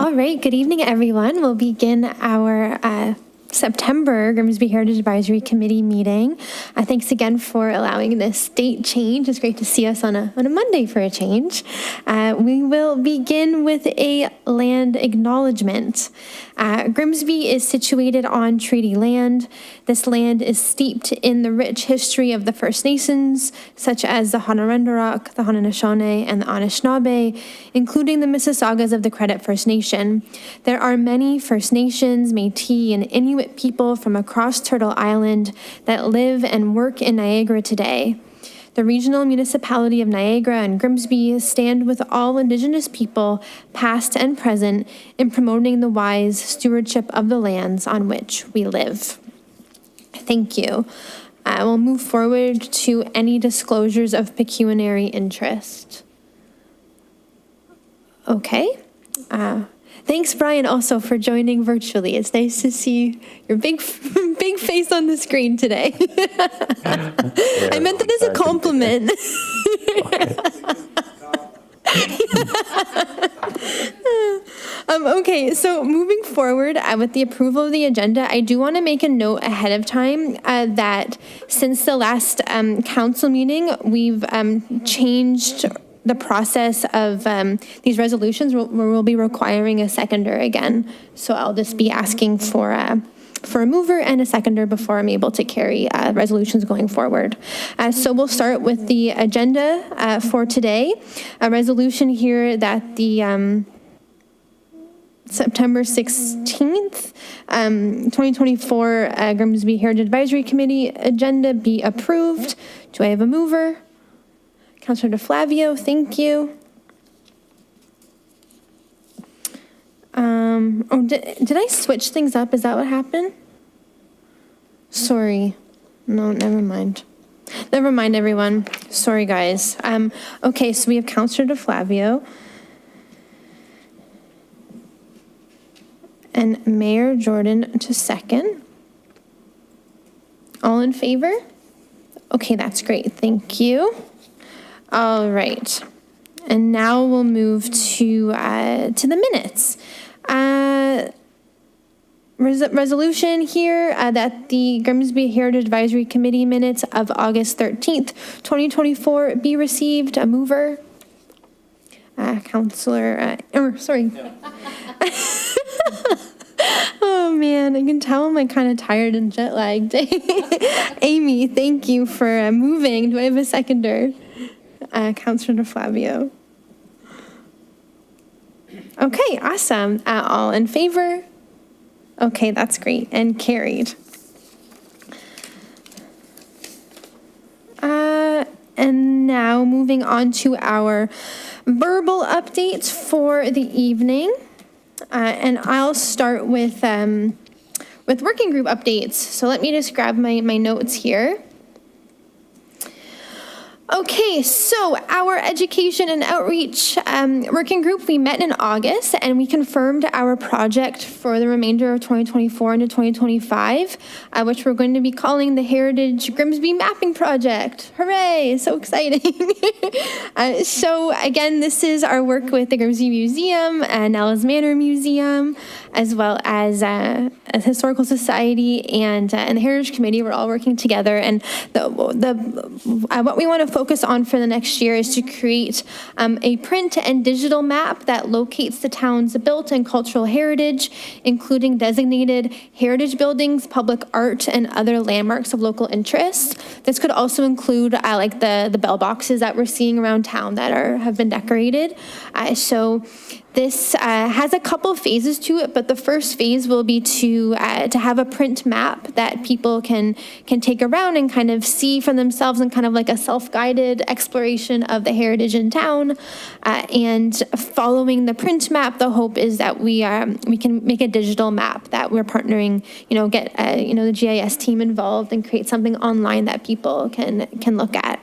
All right, good evening, everyone. We'll begin our September Grimsby Heritage Advisory Committee meeting. Thanks again for allowing this date change. It's great to see us on a Monday for a change. We will begin with a land acknowledgement. Grimsby is situated on treaty land. This land is steeped in the rich history of the First Nations, such as the Haudenosaunee, the Haudenosaunee, and the Anishinaabe, including the Mississaugas of the Credit First Nation. There are many First Nations, Métis, and Inuit people from across Turtle Island that live and work in Niagara today. The regional municipality of Niagara and Grimsby stand with all Indigenous people, past and present, in promoting the wise stewardship of the lands on which we live. Thank you. I will move forward to any disclosures of pecuniary interest. Okay. Thanks, Brian, also for joining virtually. It's nice to see your big face on the screen today. I meant that as a compliment. Okay, so moving forward with the approval of the agenda, I do want to make a note ahead of time that since the last council meeting, we've changed the process of these resolutions where we'll be requiring a seconder again. So I'll just be asking for a mover and a seconder before I'm able to carry resolutions going forward. So we'll start with the agenda for today. A resolution here that the September 16th, 2024 Grimsby Heritage Advisory Committee agenda be approved. Do I have a mover? Councillor DeFlavio, thank you. Did I switch things up? Is that what happened? Sorry. No, never mind. Never mind, everyone. Sorry, guys. Okay, so we have Councillor DeFlavio and Mayor Jordan to second. All in favor? Okay, that's great. Thank you. All right, and now we'll move to the minutes. Resolution here that the Grimsby Heritage Advisory Committee minutes of August 13th, 2024 be received. A mover, Councillor, sorry. Oh man, I can tell I'm like kind of tired and jet lagged. Amy, thank you for moving. Do I have a seconder? Councillor DeFlavio. Okay, awesome. All in favor? Okay, that's great and carried. And now moving on to our verbal updates for the evening. And I'll start with working group updates. So let me just grab my notes here. Okay, so our education and outreach working group, we met in August and we confirmed our project for the remainder of 2024 into 2025, which we're going to be calling the Heritage Grimsby Mapping Project. Hooray, so exciting. So again, this is our work with the Grimsby Museum and Nellis Manor Museum, as well as a Historical Society and the Heritage Committee. We're all working together, and what we want to focus on for the next year is to create a print and digital map that locates the town's built and cultural heritage, including designated heritage buildings, public art, and other landmarks of local interest. This could also include like the bell boxes that we're seeing around town that have been decorated. So this has a couple phases to it, but the first phase will be to have a print map that people can take around and kind of see for themselves, and kind of like a self-guided exploration of the heritage in town. And following the print map, the hope is that we can make a digital map that we're partnering, get the GIS team involved and create something online that people can look at.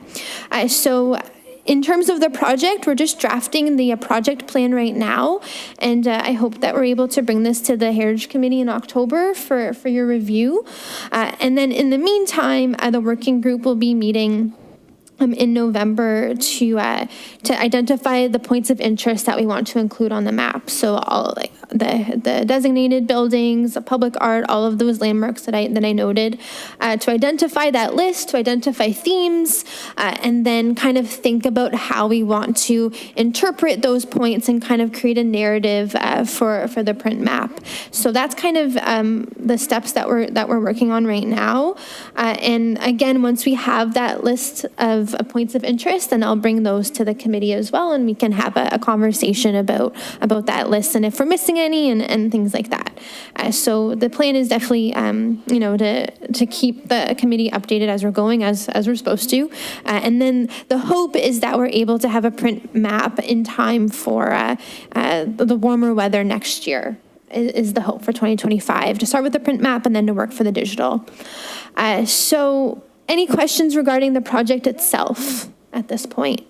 So in terms of the project, we're just drafting the project plan right now, and I hope that we're able to bring this to the Heritage Committee in October for your review. And then in the meantime, the working group will be meeting in November to identify the points of interest that we want to include on the map. So all like the designated buildings, the public art, all of those landmarks that I noted, to identify that list, to identify themes, and then kind of think about how we want to interpret those points and kind of create a narrative for the print map. So that's kind of the steps that we're working on right now. And again, once we have that list of points of interest, then I'll bring those to the committee as well, and we can have a conversation about that list and if we're missing any and things like that. So the plan is definitely, to keep the committee updated as we're going, as we're supposed to. And then the hope is that we're able to have a print map in time for the warmer weather next year. Is the hope for 2025, to start with the print map and then to work for the digital. So any questions regarding the project itself at this point?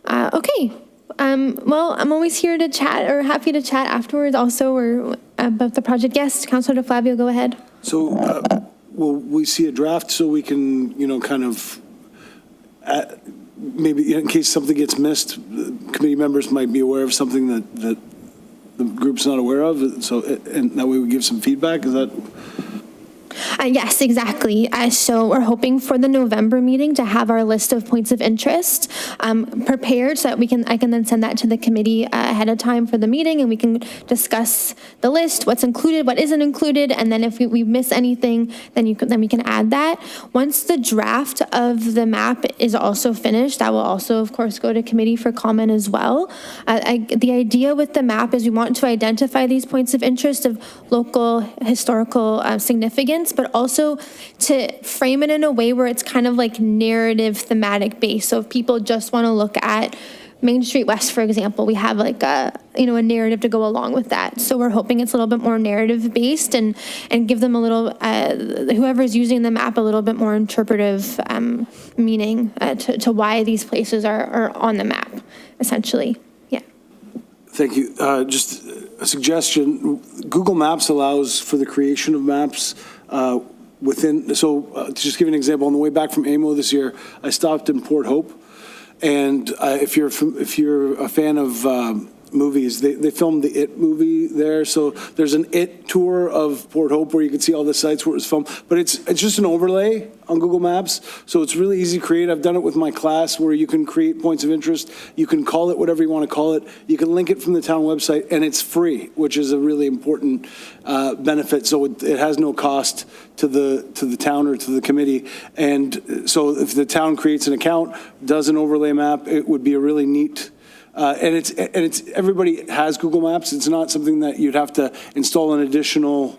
Okay. Well, I'm always here to chat, or happy to chat afterwards also, or about the project. Yes, Councilor DeFlavio, go ahead. So will we see a draft so we can, kind of, maybe in case something gets missed, committee members might be aware of something that the group's not aware of, so, and that way we give some feedback, is that? Yes, exactly. So we're hoping for the November meeting to have our list of points of interest prepared so that I can then send that to the committee ahead of time for the meeting, and we can discuss the list, what's included, what isn't included, and then if we miss anything, then we can add that. Once the draft of the map is also finished, that will also, of course, go to committee for comment as well. The idea with the map is we want to identify these points of interest of local historical significance, but also to frame it in a way where it's kind of like narrative thematic based. So if people just want to look at Main Street West, for example, we have like a narrative to go along with that. So we're hoping it's a little bit more narrative based and give them a little, whoever's using the map, a little bit more interpretive meaning to why these places are on the map, essentially. Yeah. Thank you. Just a suggestion. Google Maps allows for the creation of maps to just give an example, on the way back from AMO this year, I stopped in Port Hope, and if you're a fan of movies, they filmed the It movie there, so there's an It tour of Port Hope where you can see all the sites where it was filmed, but it's just an overlay on Google Maps, so it's really easy to create. I've done it with my class where you can create points of interest, you can call it whatever you want to call it, you can link it from the town website, and it's free, which is a really important benefit, so it has no cost to the town or to the committee. And so if the town creates an account, does an overlay map, it would be a really neat and it's everybody has Google Maps. It's not something that you'd have to install an additional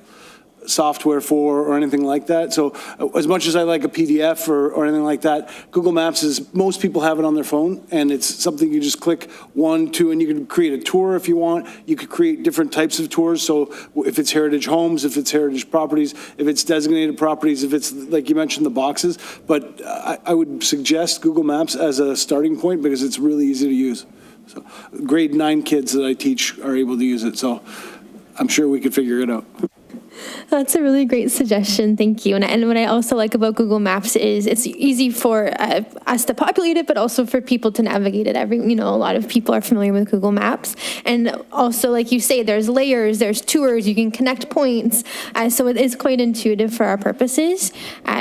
software for or anything like that. So as much as I like a PDF or anything like that, Google Maps is, most people have it on their phone, and it's something you just click 1, 2, and you can create a tour if you want. You could create different types of tours. So if it's heritage homes, if it's heritage properties, if it's designated properties, if it's, like you mentioned, the boxes. But I would suggest Google Maps as a starting point because it's really easy to use. So grade 9 kids that I teach are able to use it. So I'm sure we could figure it out. That's a really great suggestion. Thank you. And what I also like about Google Maps is it's easy for us to populate it, but also for people to navigate it. A lot of people are familiar with Google Maps. And also, like you say, there's layers, there's tours, you can connect points. So it is quite intuitive for our purposes.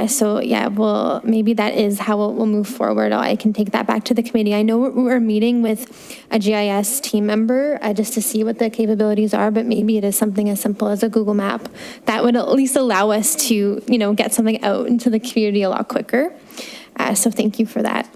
So yeah, well, maybe that is how we'll move forward. I can take that back to the committee. I know we're meeting with a GIS team member just to see what the capabilities are, but maybe it is something as simple as a Google Map that would at least allow us to, get something out into the community a lot quicker. So thank you for that.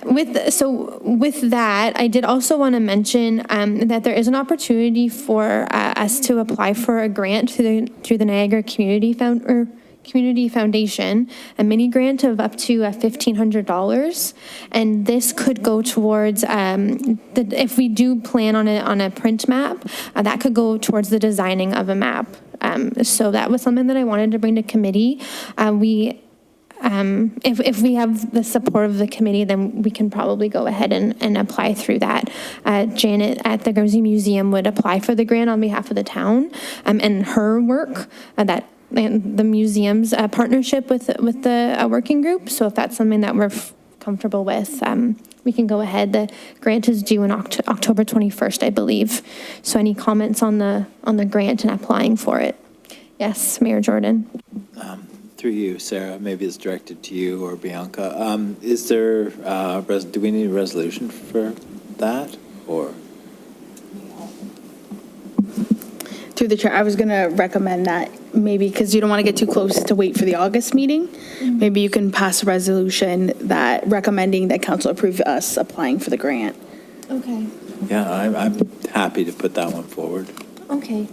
With that, I did also want to mention that there is an opportunity for us to apply for a grant through the Niagara Community Foundation, a mini grant of up to $1,500, and this could go towards if we do plan on a print map, that could go towards the designing of a map. So that was something that I wanted to bring to committee. If we have the support of the committee, then we can probably go ahead and apply through that. Janet at the Grimsby Museum would apply for the grant on behalf of the town, and her work that and the museum's partnership with the working group. So if that's something that we're comfortable with, we can go ahead. The grant is due on October 21st, I believe. So any comments on the grant and applying for it? Yes, Mayor Jordan. Through you, Sarah, maybe it's directed to you or Bianca. Is there, do we need a resolution for that, or? Through the chair, I was going to recommend that maybe, because you don't want to get too close to wait for the August meeting, maybe you can pass a resolution that recommending that council approve us applying for the grant. Okay. Yeah, I'm happy to put that one forward. Okay.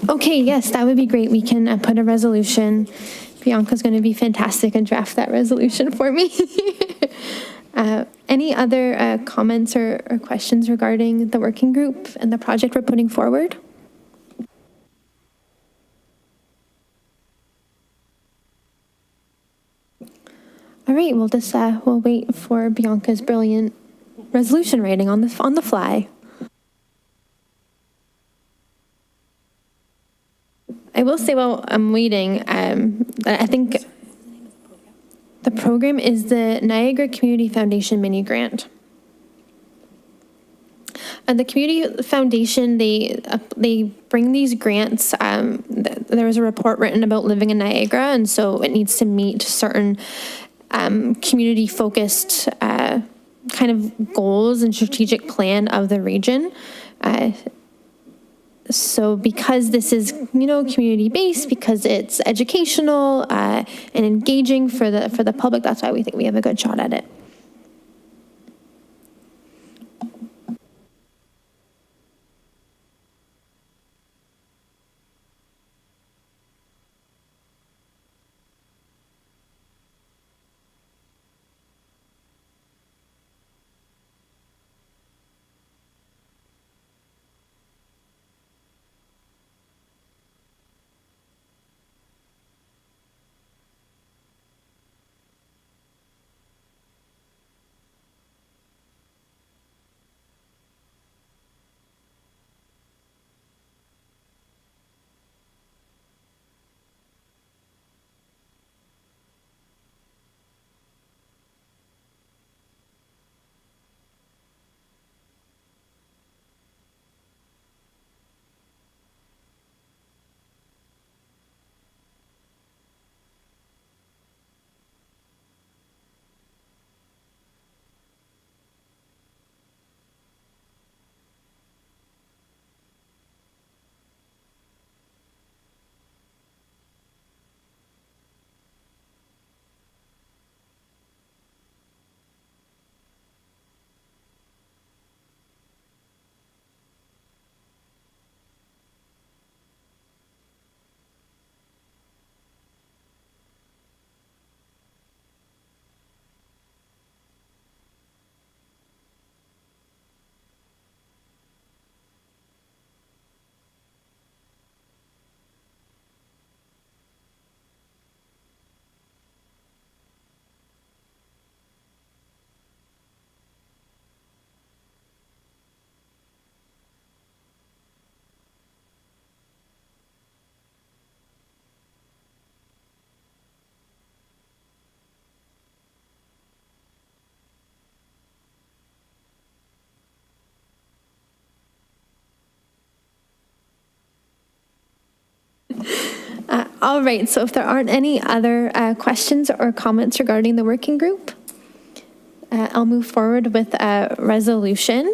Okay, yes, that would be great. We can put a resolution. Bianca's going to be fantastic and draft that resolution for me. Any other comments or questions regarding the working group and the project we're putting forward? All right, we'll wait for Bianca's brilliant resolution writing on the fly. I will say while I'm waiting, I think the program is the Niagara Community Foundation mini grant. And the Community Foundation, they bring these grants. There was a report written about living in Niagara, and so it needs to meet certain community-focused kind of goals and strategic plan of the region. So because this is, community-based, because it's educational and engaging for the public, that's why we think we have a good shot at it. All right, so if there aren't any other questions or comments regarding the working group, I'll move forward with a resolution.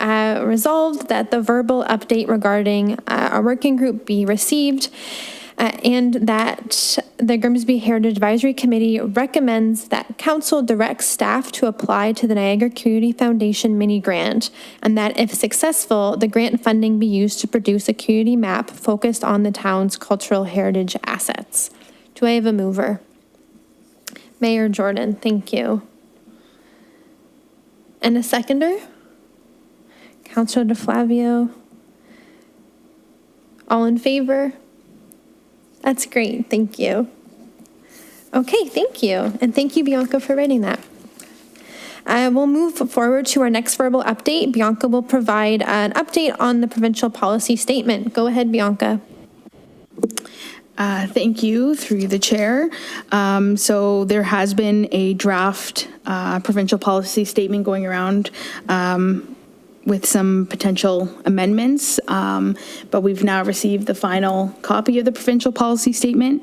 Resolved that the verbal update regarding our working group be received, and that the Grimsby Heritage Advisory Committee recommends that council directs staff to apply to the Niagara Community Foundation mini grant, and that if successful, the grant funding be used to produce a community map focused on the town's cultural heritage assets. Do I have a mover? Mayor Jordan, thank you. And a seconder? Councilor DeFlavio. All in favor? That's great, thank you. Okay, thank you. And thank you, Bianca, for writing that. We'll move forward to our next verbal update. Bianca will provide an update on the provincial policy statement. Go ahead, Bianca. Thank you, through the chair. So there has been a draft provincial policy statement going around with some potential amendments, but we've now received the final copy of the provincial policy statement.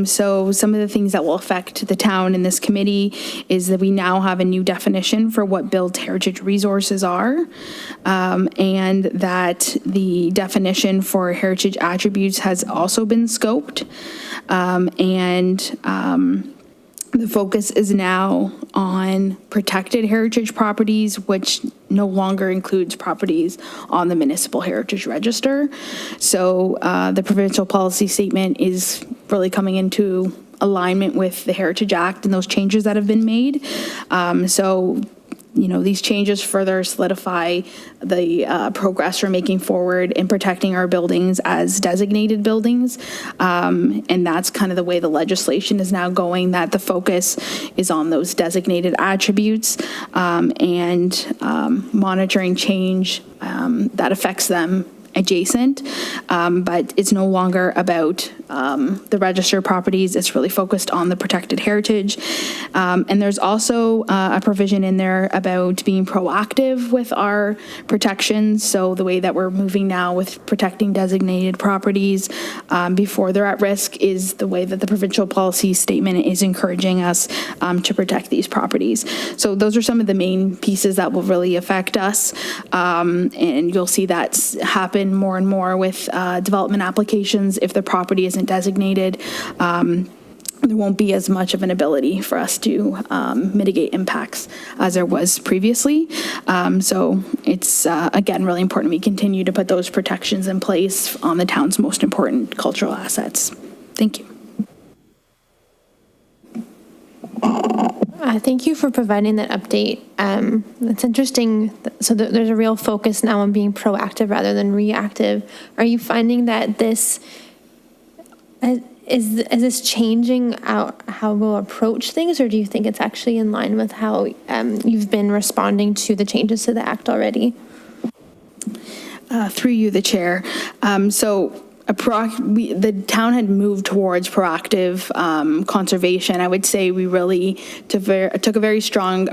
So some of the things that will affect the town in this committee is that we now have a new definition for what built heritage resources are, and that the definition for heritage attributes has also been scoped, the focus is now on protected heritage properties, which no longer includes properties on the municipal heritage register. So the provincial policy statement is really coming into alignment with the Heritage Act and those changes that have been made. These changes further solidify the progress we're making forward in protecting our buildings as designated buildings. And that's kind of the way the legislation is now going, that the focus is on those designated attributes and monitoring change that affects them adjacent, but it's no longer about the registered properties. It's really focused on the protected heritage. And there's also a provision in there about being proactive with our protections. So the way that we're moving now with protecting designated properties before they're at risk is the way that the provincial policy statement is encouraging us to protect these properties. So those are some of the main pieces that will really affect us. And you'll see that happen more and more with development applications. If the property isn't designated, there won't be as much of an ability for us to mitigate impacts as there was previously. So it's, again, really important we continue to put those protections in place on the town's most important cultural assets. Thank you. Thank you for providing that update. It's interesting. So there's a real focus now on being proactive rather than reactive. Are you finding that this is this changing how we'll approach things, or do you think it's actually in line with how you've been responding to the changes to the Act already? Through you, the chair. The town had moved towards proactive conservation. I would say we really took a very strong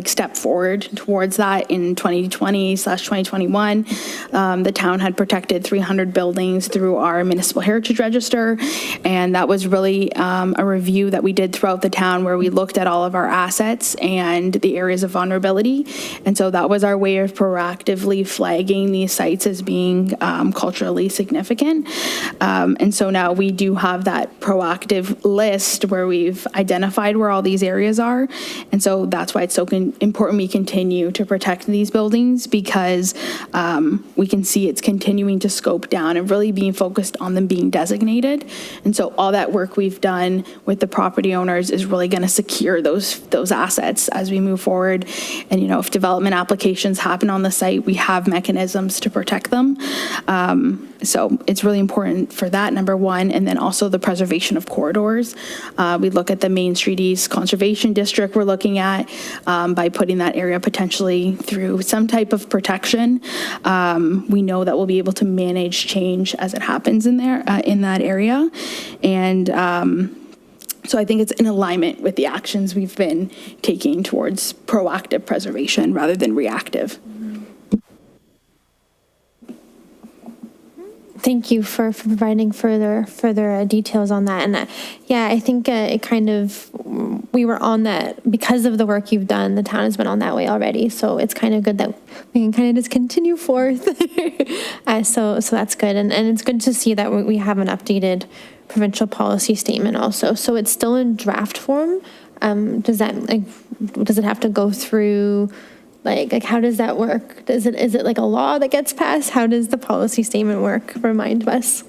step forward towards that in 2020/2021. The town had protected 300 buildings through our municipal heritage register, and that was really a review that we did throughout the town where we looked at all of our assets and the areas of vulnerability. And so that was our way of proactively flagging these sites as being culturally significant. And so now we do have that proactive list where we've identified where all these areas are. And so that's why it's so important we continue to protect these buildings, because we can see it's continuing to scope down and really being focused on them being designated. And so all that work we've done with the property owners is really going to secure those assets as we move forward. And, if development applications happen on the site, we have mechanisms to protect them. So it's really important for that, number one, and then also the preservation of corridors. We look at the Main Street East Conservation District we're looking at by putting that area potentially through some type of protection. We know that we'll be able to manage change as it happens in there, in that area. And so I think it's in alignment with the actions we've been taking towards proactive preservation rather than reactive. Thank you for providing further details on that. And I think we were on that because of the work you've done. The town has been on that way already, so it's kind of good that we can kind of just continue forth. So that's good, and it's good to see that we have an updated provincial policy statement also. So it's still in draft form. Does it have to go through? Like how does that work? Is it like a law that gets passed? How does the policy statement work? Remind us.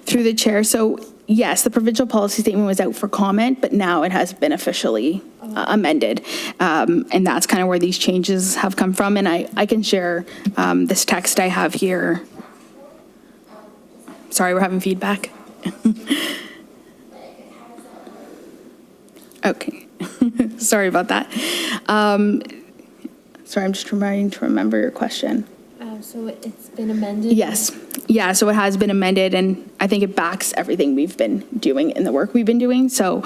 Through the chair. So yes, the provincial policy statement was out for comment, but now it has been officially amended. And that's kind of where these changes have come from. And I can share this text I have here. Sorry, we're having feedback. Okay. Sorry about that. Sorry, I'm just trying to remember your question. So it's been amended? Yes. Yeah, so it has been amended, and I think it backs everything we've been doing and the work we've been doing. So,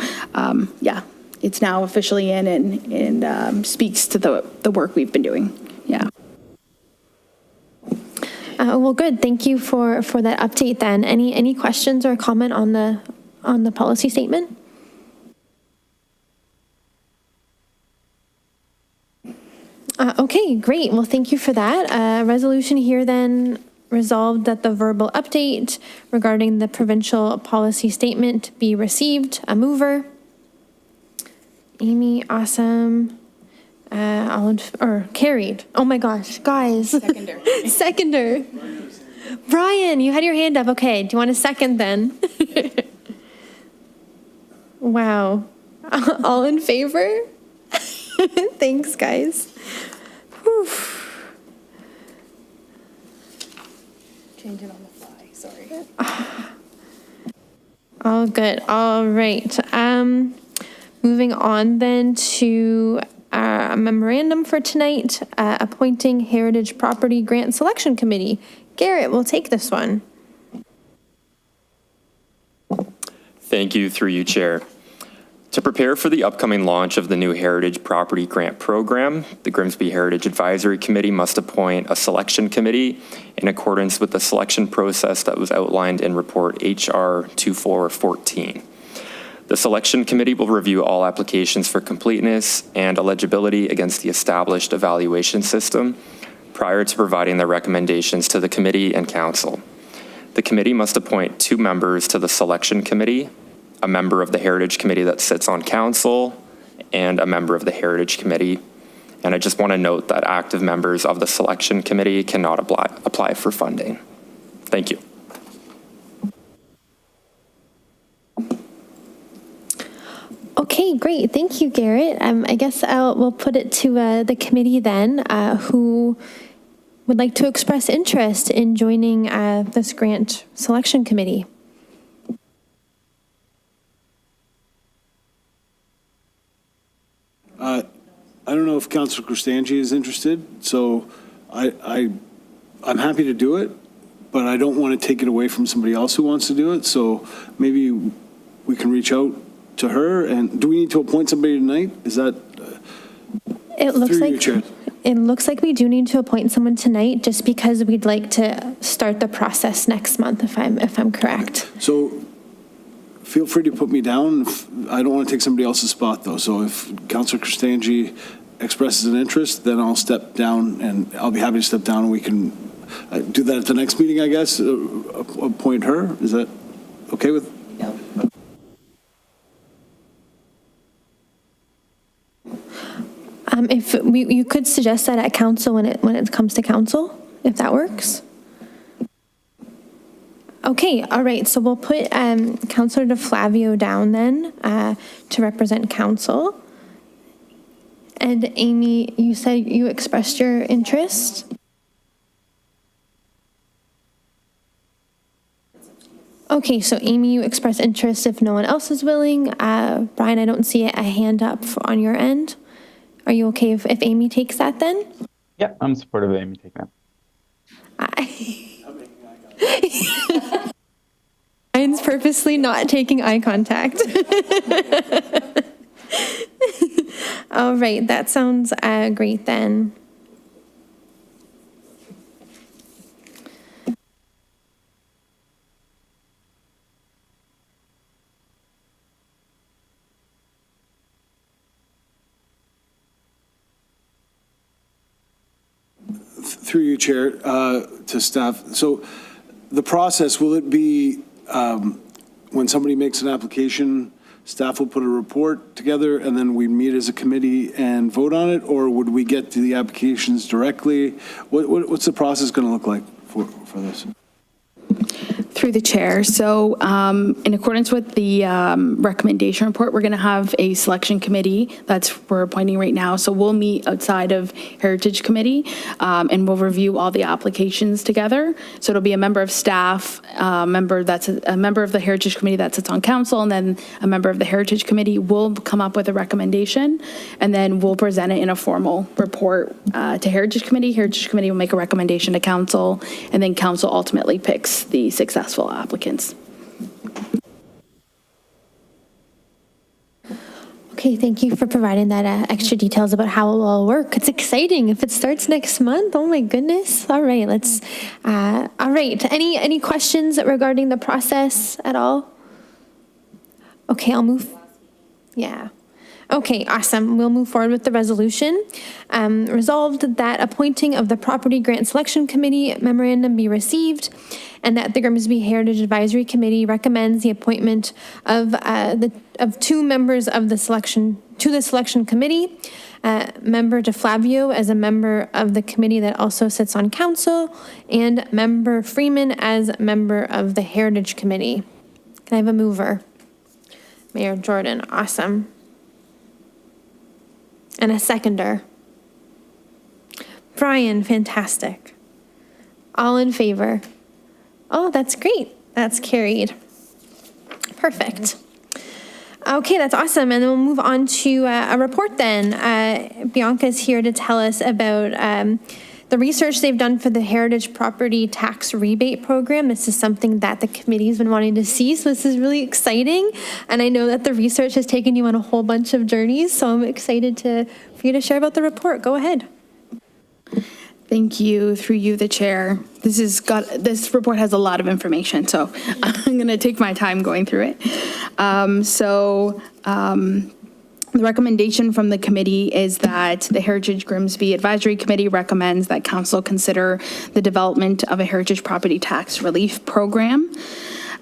yeah, it's now officially in and speaks to the work we've been doing. Yeah. Well, good. Thank you for that update then. Any questions or comment on the policy statement? Okay, great. Well, thank you for that. Resolution here then resolved that the verbal update regarding the provincial policy statement be received. A mover. Amy, awesome. Or carried. Oh my gosh, guys. Seconder. Seconder. Brian, you had your hand up. Okay, do you want a second then? Wow. All in favor? Thanks, guys. Whew. Change it on the fly, sorry. All good. All right. Moving on then to a memorandum for tonight, appointing Heritage Property Grant Selection Committee. Garrett will take this one. Thank you, through you, Chair. To prepare for the upcoming launch of the new Heritage Property Grant Program, the Grimsby Heritage Advisory Committee must appoint a selection committee in accordance with the selection process that was outlined in Report HR 2414. The selection committee will review all applications for completeness and eligibility against the established evaluation system prior to providing their recommendations to the committee and council. The committee must appoint 2 members to the selection committee, a member of the Heritage Committee that sits on council, and a member of the Heritage Committee. And I just want to note that active members of the selection committee cannot apply for funding. Thank you. Okay, great. Thank you, Garrett. I guess we'll put it to the committee then, who would like to express interest in joining this grant selection committee. I don't know if Councilor Cristangi is interested, so I'm happy to do it, but I don't want to take it away from somebody else who wants to do it, so maybe we can reach out to her. And do we need to appoint somebody tonight? Is that It looks through you, like Chair? it looks like we do need to appoint someone tonight, just because we'd like to start the process next month, if I'm correct. So feel free to put me down. I don't want to take somebody else's spot, though. So if Councilor Cristangi expresses an interest, then I'll step down, and I'll be happy to step down, and we can do that at the next meeting, I guess, appoint her. Is that okay with? No. If you could suggest that at council when it comes to council, if that works. Okay, all right, so we'll put Councilor DeFlavio down then to represent council. And Amy, you said you expressed your interest? Okay, so Amy, you express interest if no one else is willing. Brian, I don't see a hand up on your end. Are you okay if Amy takes that then? Yeah, I'm supportive of Amy taking that. Brian's purposely not taking eye contact. All right, that sounds great then. Through you, Chair, to staff. So the process, will it be when somebody makes an application, staff will put a report together and then we meet as a committee and vote on it? Or would we get to the applications directly? What's the process going to look like for this? Through the chair. So in accordance with the recommendation report, we're going to have a selection committee we're appointing right now. So we'll meet outside of Heritage Committee and we'll review all the applications together. So it'll be a member of staff, a member of the Heritage Committee that sits on council, and then a member of the Heritage Committee will come up with a recommendation, and then we'll present it in a formal report to Heritage Committee. Heritage Committee will make a recommendation to council, and then council ultimately picks the successful applicants. Okay, thank you for providing that extra details about how it will all work. It's exciting if it starts next month. Oh my goodness. All right, all right. Any questions regarding the process at all? Okay, I'll move. Yeah. Okay, awesome. We'll move forward with the resolution. Resolved that appointing of the Property Grant Selection Committee memorandum be received, and that the Grimsby Heritage Advisory Committee recommends the appointment of two members of the selection committee. Member DeFlavio as a member of the committee that also sits on council, and Member Freeman as member of the Heritage Committee. Can I have a mover? Mayor Jordan, awesome. And a seconder. Brian, fantastic. All in favor? Oh, that's great. That's carried. Perfect. Okay, that's awesome. And then we'll move on to a report then. Bianca's here to tell us about the research they've done for the Heritage Property Tax Rebate Program. This is something that the committee's been wanting to see, so this is really exciting. And I know that the research has taken you on a whole bunch of journeys, so I'm excited for you to share about the report. Go ahead. Thank you, through you, the chair. This report has a lot of information, so I'm going to take my time going through it. The recommendation from the committee is that the Heritage Grimsby Advisory Committee recommends that council consider the development of a heritage property tax relief program.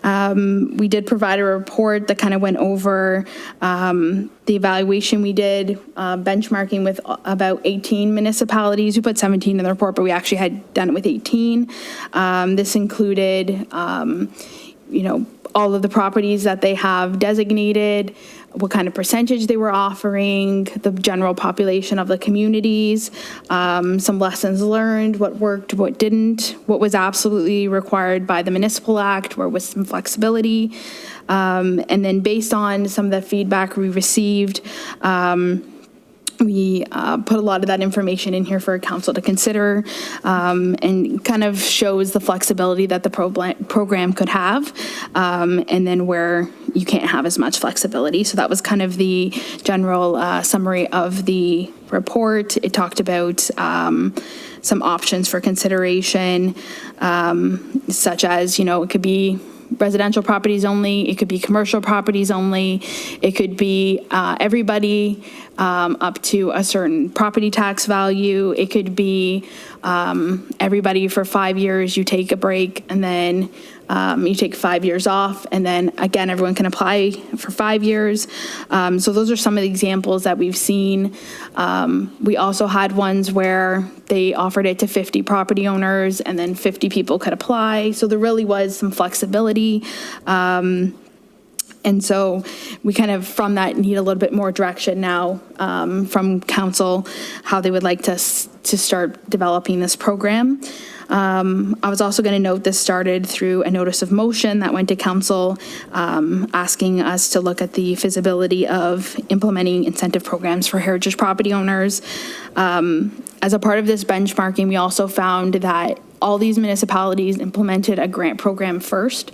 We did provide a report that kind of went over the evaluation we did, benchmarking with about 18 municipalities. We put 17 in the report, but we actually had done it with 18. This included, all of the properties that they have designated, what kind of percentage they were offering, the general population of the communities, some lessons learned, what worked, what didn't, what was absolutely required by the Municipal Act, where was some flexibility. And then based on some of the feedback we received, we put a lot of that information in here for council to consider, and kind of shows the flexibility that the program could have, and then where you can't have as much flexibility. So that was kind of the general summary of the report. It talked about some options for consideration, such as, it could be residential properties only, it could be commercial properties only, it could be everybody up to a certain property tax value, it could be everybody for 5 years, you take a break, and then you take 5 years off, and then again, everyone can apply for 5 years. So those are some of the examples that we've seen. We also had ones where they offered it to 50 property owners, and then 50 people could apply. So there really was some flexibility. And so we kind of, from that, need a little bit more direction now from council, how they would like to start developing this program. I was also going to note this started through a notice of motion that went to council, asking us to look at the feasibility of implementing incentive programs for heritage property owners. As a part of this benchmarking, we also found that all these municipalities implemented a grant program first.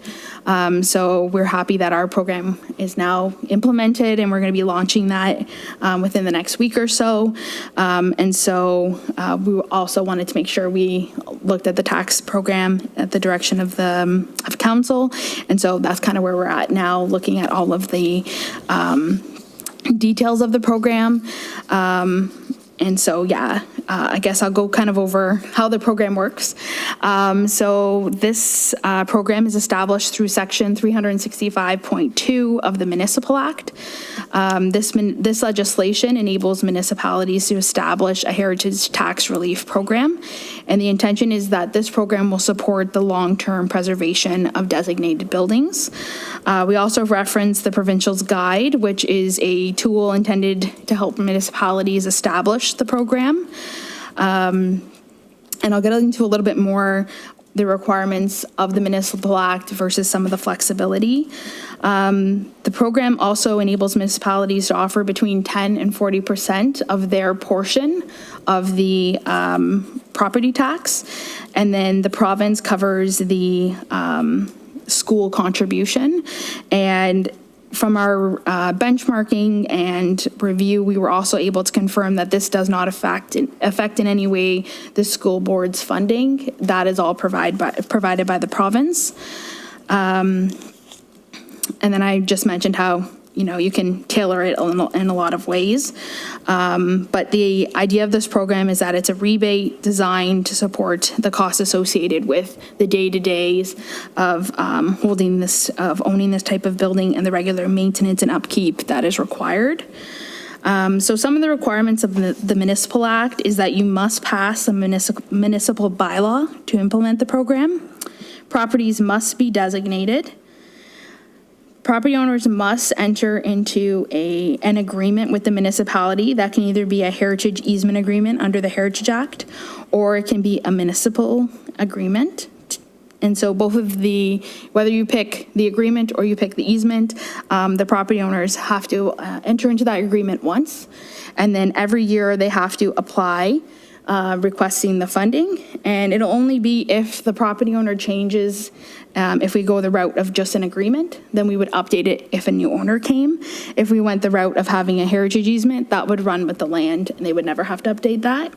So we're happy that our program is now implemented, and we're going to be launching that within the next week or so. And so we also wanted to make sure we looked at the tax program at the direction of council. And so that's kind of where we're at now, looking at all of the details of the program. And so, I guess I'll go kind of over how the program works. So this program is established through Section 365.2 of the Municipal Act. This legislation enables municipalities to establish a heritage tax relief program. And the intention is that this program will support the long-term preservation of designated buildings. We also reference the Provincial's Guide, which is a tool intended to help municipalities establish the program. And I'll get into a little bit more the requirements of the Municipal Act versus some of the flexibility. The program also enables municipalities to offer between 10 and 40% of their portion of the property tax. And then the province covers the school contribution. And from our benchmarking and review, we were also able to confirm that this does not affect in any way the school board's funding. That is all provided by the province. And then I just mentioned how, you can tailor it in a lot of ways. But the idea of this program is that it's a rebate designed to support the costs associated with the day-to-days of owning this type of building and the regular maintenance and upkeep that is required. So some of the requirements of the Municipal Act is that you must pass a municipal bylaw to implement the program. Properties must be designated. Property owners must enter into an agreement with the municipality. That can either be a heritage easement agreement under the Heritage Act, or it can be a municipal agreement. And so both of whether you pick the agreement or you pick the easement, the property owners have to enter into that agreement once. And then every year they have to apply requesting the funding. And it'll only be if the property owner changes. If we go the route of just an agreement, then we would update it if a new owner came. If we went the route of having a heritage easement, that would run with the land and they would never have to update that.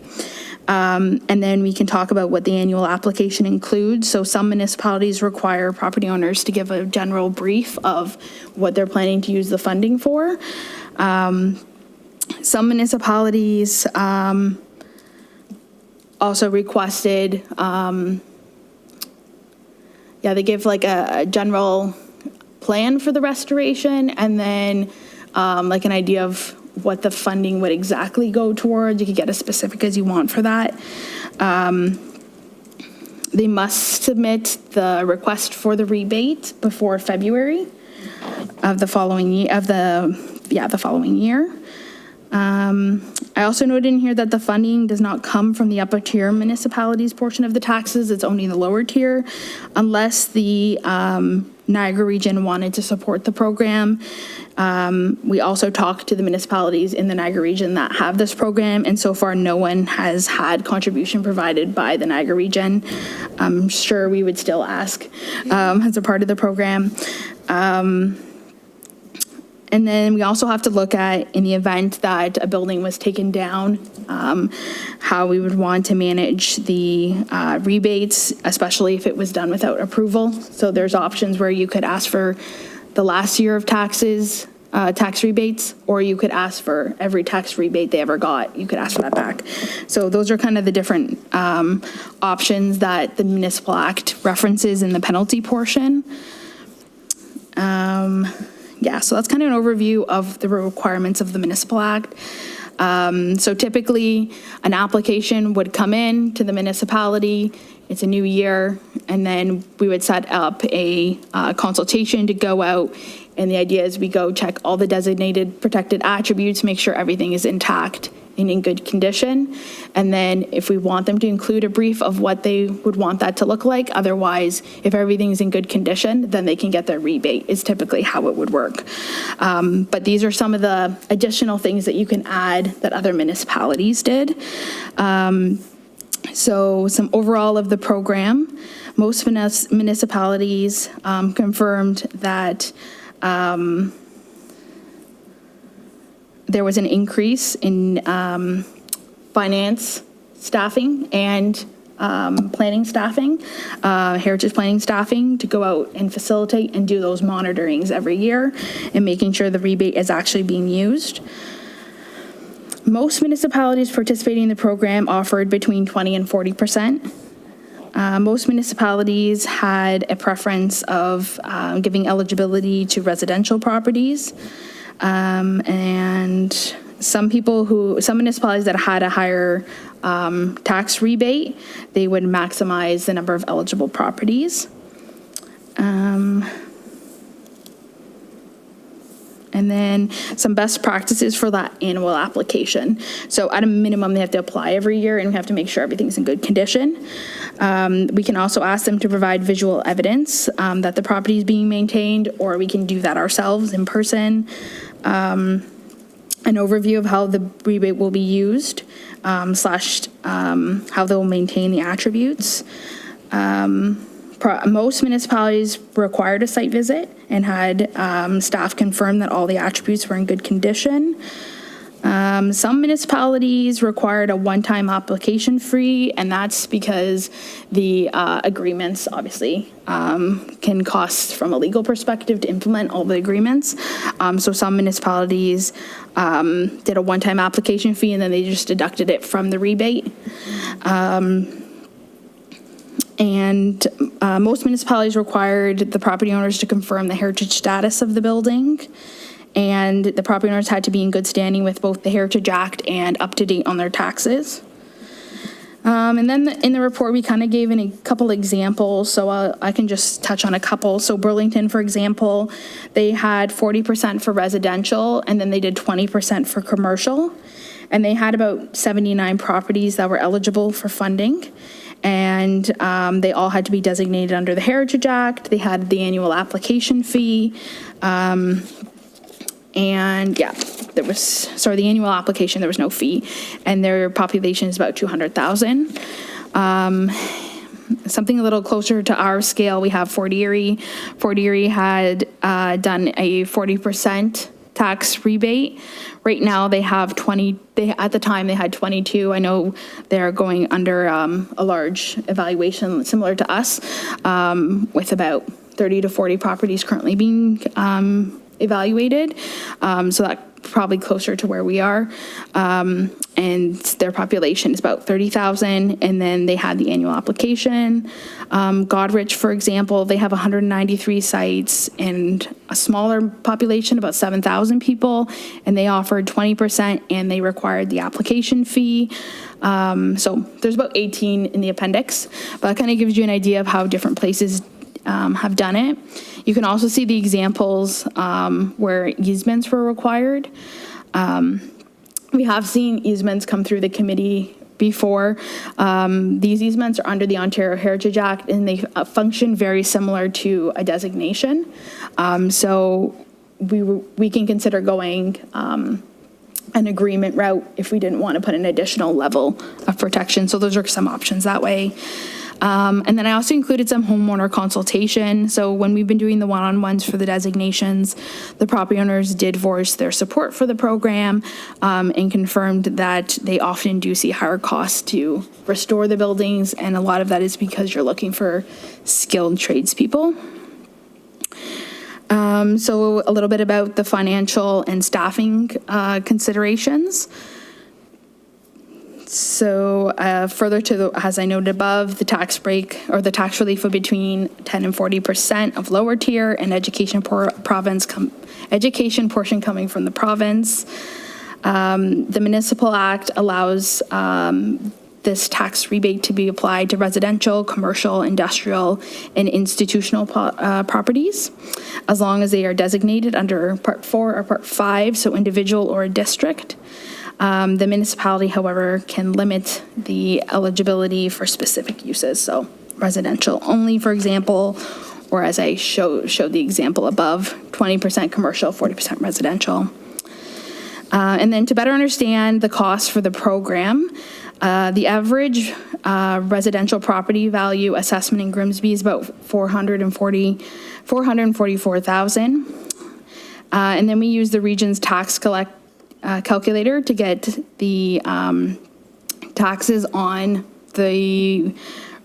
And then we can talk about what the annual application includes. So some municipalities require property owners to give a general brief of what they're planning to use the funding for. Some municipalities also requested, they give like a general plan for the restoration and then like an idea of what the funding would exactly go towards. You could get as specific as you want for that. They must submit the request for the rebate before February of the following year, the following year. I also noted in here that the funding does not come from the upper tier municipalities portion of the taxes. It's only the lower tier, unless the Niagara region wanted to support the program. We also talked to the municipalities in the Niagara region that have this program, and so far no one has had contribution provided by the Niagara region. I'm sure we would still ask as a part of the program. And then we also have to look at, in the event that a building was taken down, how we would want to manage the rebates, especially if it was done without approval. So there's options where you could ask for the last year of taxes, tax rebates, or you could ask for every tax rebate they ever got. You could ask for that back. So those are kind of the different options that the Municipal Act references in the penalty portion. So that's kind of an overview of the requirements of the Municipal Act. So typically, an application would come in to the municipality, it's a new year, and then we would set up a consultation to go out, and the idea is we go check all the designated protected attributes, make sure everything is intact and in good condition, and then if we want them to include a brief of what they would want that to look like. Otherwise, if everything's in good condition, then they can get their rebate, is typically how it would work. But these are some of the additional things that you can add that other municipalities did. So some overall of the program, most municipalities confirmed that there was an increase in finance staffing and planning staffing, heritage planning staffing, to go out and facilitate and do those monitorings every year and making sure the rebate is actually being used. Most municipalities participating in the program offered between 20 and 40%. Most municipalities had a preference of giving eligibility to residential properties. And some municipalities that had a higher tax rebate, they would maximize the number of eligible properties. And then some best practices for that annual application. So at a minimum, they have to apply every year, and we have to make sure everything's in good condition. We can also ask them to provide visual evidence that the property is being maintained, or we can do that ourselves in person. An overview of how the rebate will be used, / how they'll maintain the attributes. Most municipalities required a site visit and had staff confirm that all the attributes were in good condition. Some municipalities required a one-time application fee, and that's because the agreements obviously can cost from a legal perspective to implement all the agreements. So some municipalities did a one-time application fee, and then they just deducted it from the rebate. And most municipalities required the property owners to confirm the heritage status of the building, and the property owners had to be in good standing with both the Heritage Act and up to date on their taxes. And then in the report, we kind of gave a couple examples, so I can just touch on a couple. So Burlington, for example, they had 40% for residential, and then they did 20% for commercial, and they had about 79 properties that were eligible for funding. And they all had to be designated under the Heritage Act. They had the annual application fee. And yeah, the annual application, there was no fee. And their population is about 200,000. Something a little closer to our scale, we have Fort Erie. Fort Erie had done a 40% tax rebate. Right now they have 20, at the time they had 22. I know they're going under a large evaluation similar to us, with about 30 to 40 properties currently being evaluated. So that probably closer to where we are. And their population is about 30,000. And then they had the annual application. Godrich, for example, they have 193 sites and a smaller population, about 7,000 people. And they offered 20% and they required the application fee. So there's about 18 in the appendix, but that kind of gives you an idea of how different places have done it. You can also see the examples where easements were required. We have seen easements come through the committee before. These easements are under the Ontario Heritage Act, and they function very similar to a designation. So we can consider going an agreement route if we didn't want to put an additional level of protection. So those are some options that way. And then I also included some homeowner consultation. So when we've been doing the one-on-ones for the designations, the property owners did voice their support for the program and confirmed that they often do see higher costs to restore the buildings. And a lot of that is because you're looking for skilled tradespeople. So a little bit about the financial and staffing considerations. So further to as I noted above, the tax break or the tax relief of between 10 and 40% of lower tier and education portion coming from the province. The Municipal Act allows this tax rebate to be applied to residential, commercial, industrial, and institutional properties, as long as they are designated under Part 4 or Part 5, so individual or a district. The municipality, however, can limit the eligibility for specific uses, so residential only, for example, or as I showed the example above, 20% commercial, 40% residential. And then to better understand the cost for the program, the average residential property value assessment in Grimsby is about $444,000. And then we use the region's tax calculator to get the taxes on the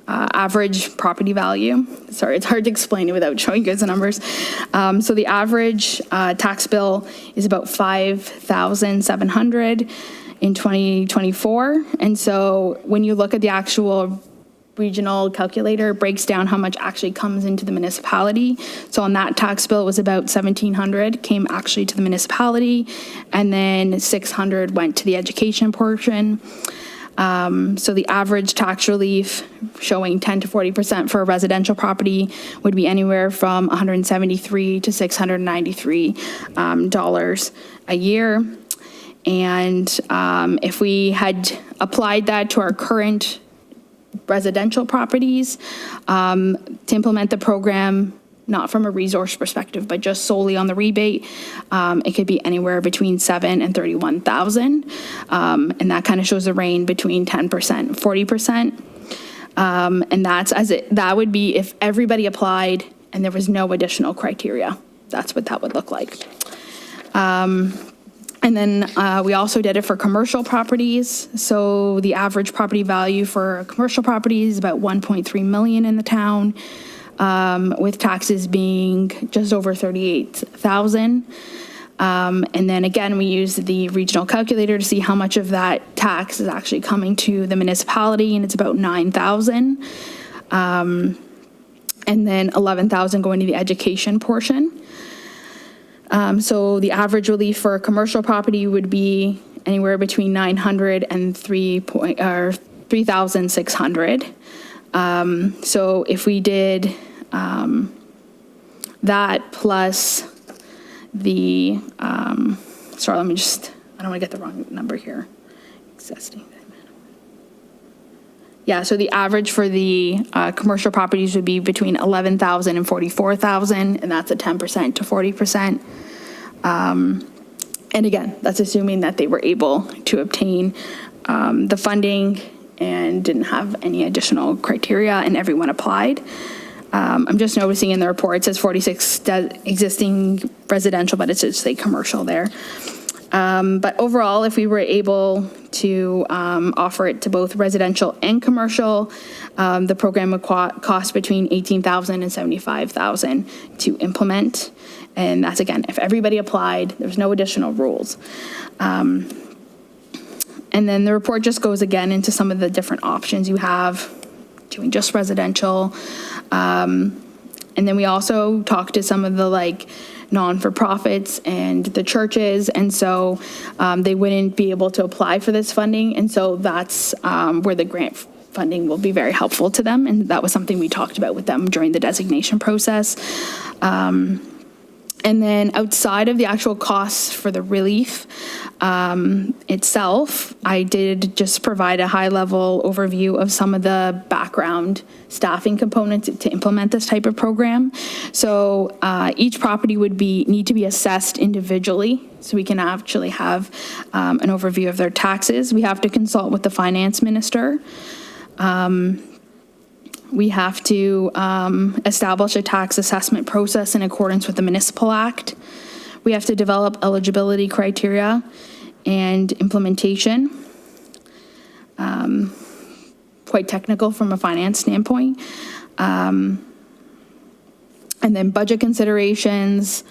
average property value. Sorry, it's hard to explain it without showing you guys the numbers. So the average tax bill is about $5,700 in 2024. And so when you look at the actual regional calculator breaks down how much actually comes into the municipality. So on that tax bill, it was about $1,700 came actually to the municipality, and then $600 went to the education portion. So the average tax relief showing 10 to 40% for a residential property would be anywhere from $173 to $693 a year. And if we had applied that to our current residential properties, to implement the program, not from a resource perspective, but just solely on the rebate, it could be anywhere between $7,000 and $31,000. And that kind of shows a range between 10% and 40%. And that would be if everybody applied and there was no additional criteria. That's what that would look like. And then we also did it for commercial properties. So the average property value for a commercial property is about $1.3 million in the town, with taxes being just over $38,000. And then again, we use the regional calculator to see how much of that tax is actually coming to the municipality, and it's about $9,000. And then $11,000 going to the education portion. So the average relief for a commercial property would be anywhere between $900 and $3,600. So if we did that plus the, sorry, let me just, I don't want to get the wrong number here. Existing. Yeah, so the average for the commercial properties would be between $11,000 and $44,000, and that's a 10% to 40%. And again, that's assuming that they were able to obtain the funding and didn't have any additional criteria, and everyone applied. I'm just noticing in the report, it says 46 existing residential, but it should say commercial there. But overall, if we were able to offer it to both residential and commercial, the program would cost between $18,000 and $75,000 to implement. And that's, again, if everybody applied, there's no additional rules. And then the report just goes again into some of the different options you have, doing just residential. And then we also talked to some of the non-for-profits and the churches, and so they wouldn't be able to apply for this funding, and so that's where the grant funding will be very helpful to them, and that was something we talked about with them during the designation process. And then outside of the actual costs for the relief itself, I did just provide a high-level overview of some of the background staffing components to implement this type of program. So each property would need to be assessed individually, so we can actually have an overview of their taxes. We have to consult with the finance minister. We have to establish a tax assessment process in accordance with the Municipal Act. We have to develop eligibility criteria and implementation. Quite technical from a finance standpoint. And then budget considerations,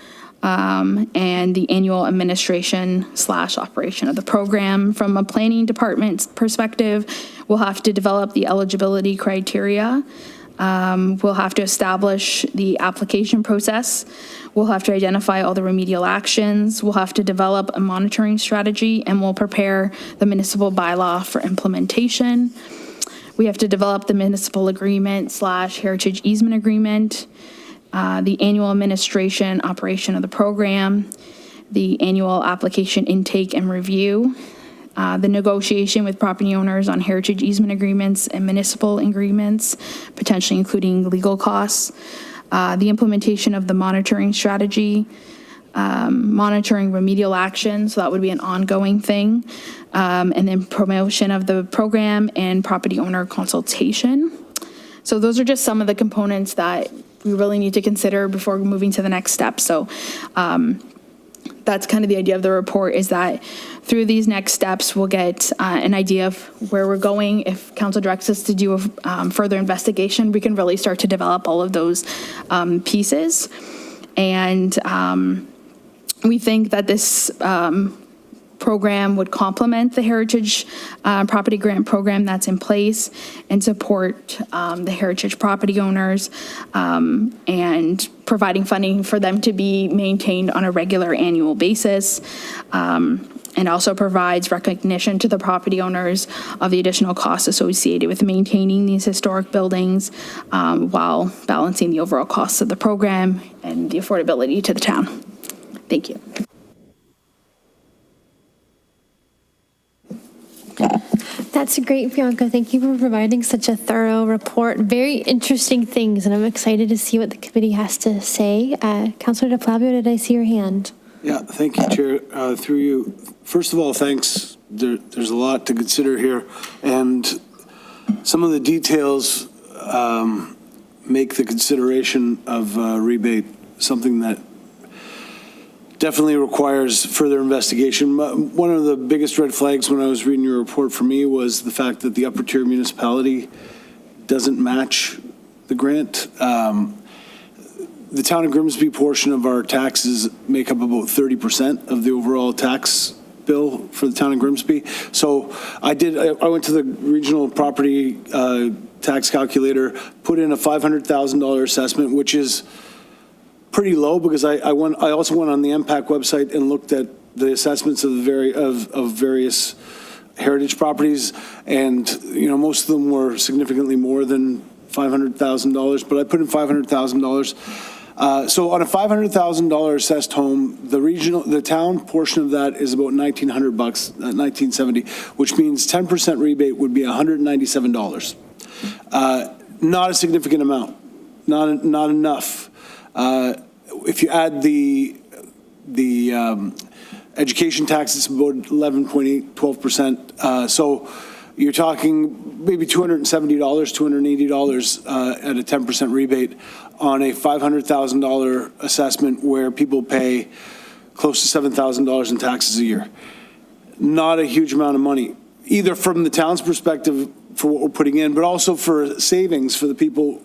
and the annual administration / operation of the program. From a planning department perspective, we'll have to develop the eligibility criteria. We'll have to establish the application process. We'll have to identify all the remedial actions. We'll have to develop a monitoring strategy, and we'll prepare the municipal bylaw for implementation. We have to develop the municipal agreement / heritage easement agreement, the annual administration operation of the program, the annual application intake and review, the negotiation with property owners on heritage easement agreements and municipal agreements, potentially including legal costs, the implementation of the monitoring strategy, monitoring remedial action, so that would be an ongoing thing, and then promotion of the program and property owner consultation. So those are just some of the components that we really need to consider before moving to the next step. So that's kind of the idea of the report, is that through these next steps, we'll get an idea of where we're going. If council directs us to do a further investigation, we can really start to develop all of those pieces. And we think that this program would complement the Heritage Property Grant Program that's in place and support the heritage property owners and providing funding for them to be maintained on a regular annual basis. And also provides recognition to the property owners of the additional costs associated with maintaining these historic buildings while balancing the overall costs of the program and the affordability to the town. Thank you. That's great, Bianca. Thank you for providing such a thorough report. Very interesting things, and I'm excited to see what the committee has to say. Councilor DeFlavio, did I see your hand? Yeah, thank you, Chair. Through you, first of all, thanks. There's a lot to consider here, and some of the details make the consideration of rebate something that definitely requires further investigation. One of the biggest red flags when I was reading your report for me was the fact that the upper tier municipality doesn't match the grant. The town of Grimsby portion of our taxes make up about 30% of the overall tax bill for the town of Grimsby. So I went to the regional property tax calculator, put in a $500,000 assessment, which is pretty low because I also went on the MPAC website and looked at the assessments of various heritage properties, and most of them were significantly more than $500,000, but I put in $500,000. So on a $500,000 assessed home, the town portion of that is about $1,900, $1,970, which means 10% rebate would be $197. Not a significant amount, not enough. If you add the education tax, it's about 11.8, 12%. So you're talking maybe $270, $280 at a 10% rebate on a $500,000 assessment where people pay close to $7,000 in taxes a year. Not a huge amount of money, either from the town's perspective for what we're putting in, but also for savings for the people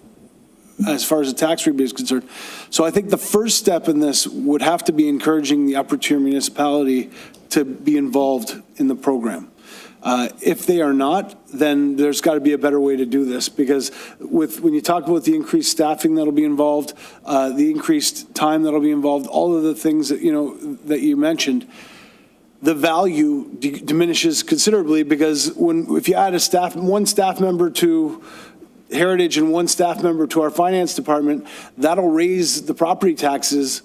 as far as the tax rebate is concerned. So I think the first step in this would have to be encouraging the upper tier municipality to be involved in the program. If they are not, then there's got to be a better way to do this, because when you talk about the increased staffing that'll be involved, the increased time that'll be involved, all of the things that that you mentioned, the value diminishes considerably, because if you add one staff member to Heritage and one staff member to our finance department, that'll raise the property taxes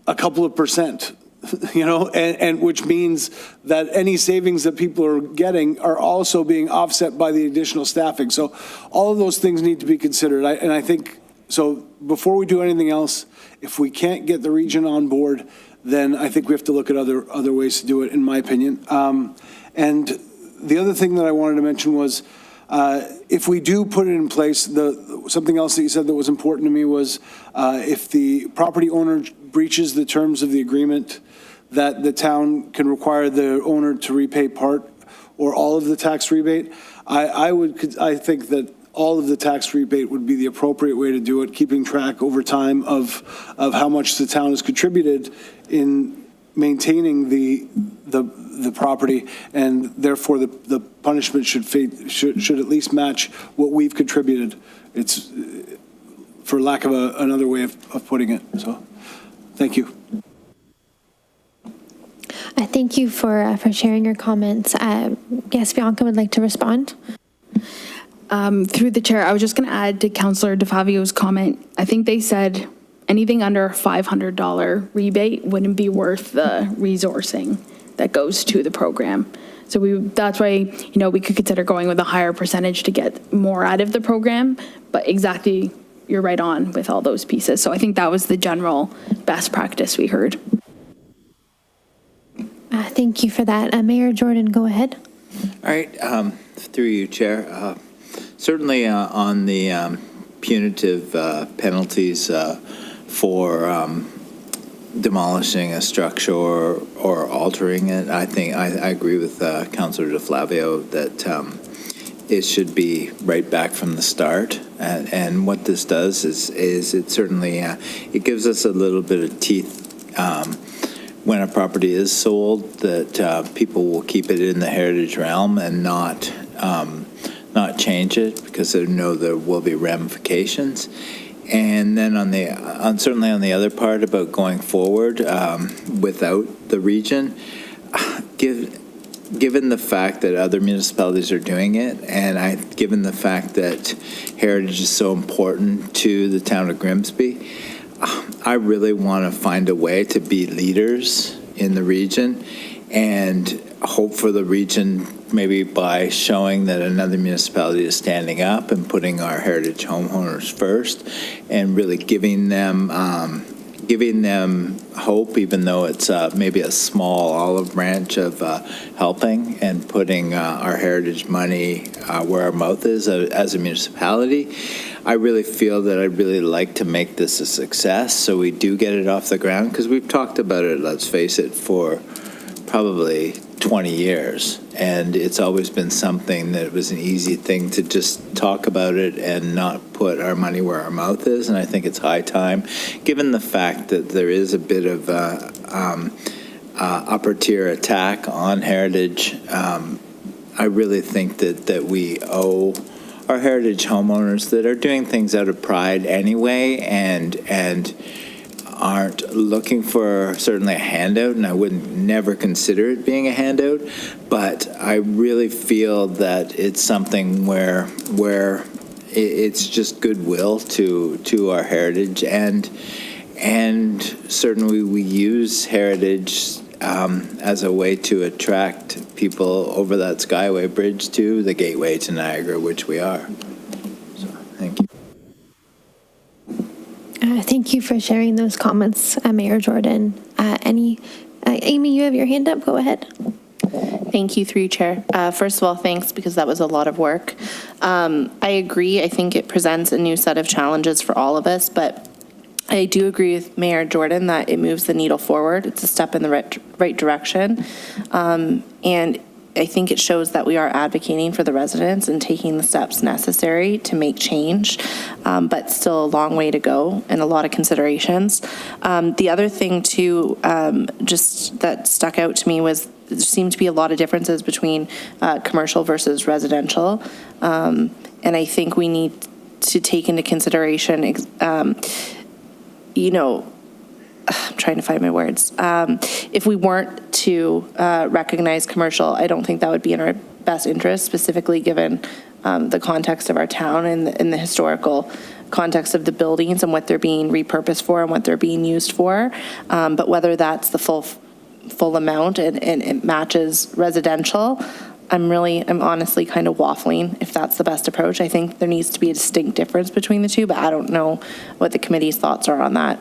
a couple of percent. And which means that any savings that people are getting are also being offset by the additional staffing. So all of those things need to be considered. And I think, so before we do anything else, if we can't get the region on board, then I think we have to look at other ways to do it, in my opinion. And the other thing that I wanted to mention was, if we do put it in place, something else that you said that was important to me was, if the property owner breaches the terms of the agreement, that the town can require the owner to repay part or all of the tax rebate. I think that all of the tax rebate would be the appropriate way to do it, keeping track over time of how much the town has contributed in maintaining the property, and therefore the punishment should at least match what we've contributed. It's for lack of another way of putting it. So, thank you. Thank you for sharing your comments. Yes, Bianca would like to respond. Through the chair, I was just going to add to Councillor DeFavio's comment. I think they said anything under a $500 rebate wouldn't be worth the resourcing that goes to the program. So that's why, we could consider going with a higher percentage to get more out of the program, but exactly, you're right on with all those pieces. So I think that was the general best practice we heard. Thank you for that. Mayor Jordan, go ahead. All right, through you, Chair. Certainly on the punitive penalties for demolishing a structure or altering it, I think I agree with Councillor DeFlavio that it should be right back from the start. And what this does is it certainly it gives us a little bit of teeth when a property is sold, that people will keep it in the heritage realm and not change it, because they know there will be ramifications. And then certainly on the other part about going forward without the region, given the fact that other municipalities are doing it, and given the fact that heritage is so important to the town of Grimsby, I really want to find a way to be leaders in the region and hope for the region, maybe by showing that another municipality is standing up and putting our heritage homeowners first, and really giving them hope, even though it's maybe a small olive branch of helping and putting our heritage money where our mouth is as a municipality. I really feel that I'd really like to make this a success so we do get it off the ground, because we've talked about it, let's face it, for probably 20 years. And it's always been something that was an easy thing to just talk about it and not put our money where our mouth is. And I think it's high time, given the fact that there is a bit of upper tier attack on heritage. I really think that we owe our heritage homeowners that are doing things out of pride anyway, and aren't looking for certainly a handout, and I wouldn't never consider it being a handout, but I really feel that it's something where it's just goodwill to our heritage, and certainly we use heritage as a way to attract people over that Skyway Bridge to the gateway to Niagara, which we are. So, thank you. Thank you for sharing those comments, Mayor Jordan. Amy, you have your hand up. Go ahead. Thank you, through you, Chair. First of all, thanks, because that was a lot of work. I agree. I think it presents a new set of challenges for all of us, but I do agree with Mayor Jordan that it moves the needle forward. It's a step in the right direction. And I think it shows that we are advocating for the residents and taking the steps necessary to make change, but still a long way to go and a lot of considerations. The other thing too, just that stuck out to me was there seemed to be a lot of differences between commercial versus residential. And I think we need to take into consideration, I'm trying to find my words. If we weren't to recognize commercial, I don't think that would be in our best interest, specifically given the context of our town and the historical context of the buildings and what they're being repurposed for and what they're being used for. But whether that's the full amount and it matches residential, I'm honestly kind of waffling if that's the best approach. I think there needs to be a distinct difference between the two, but I don't know what the committee's thoughts are on that.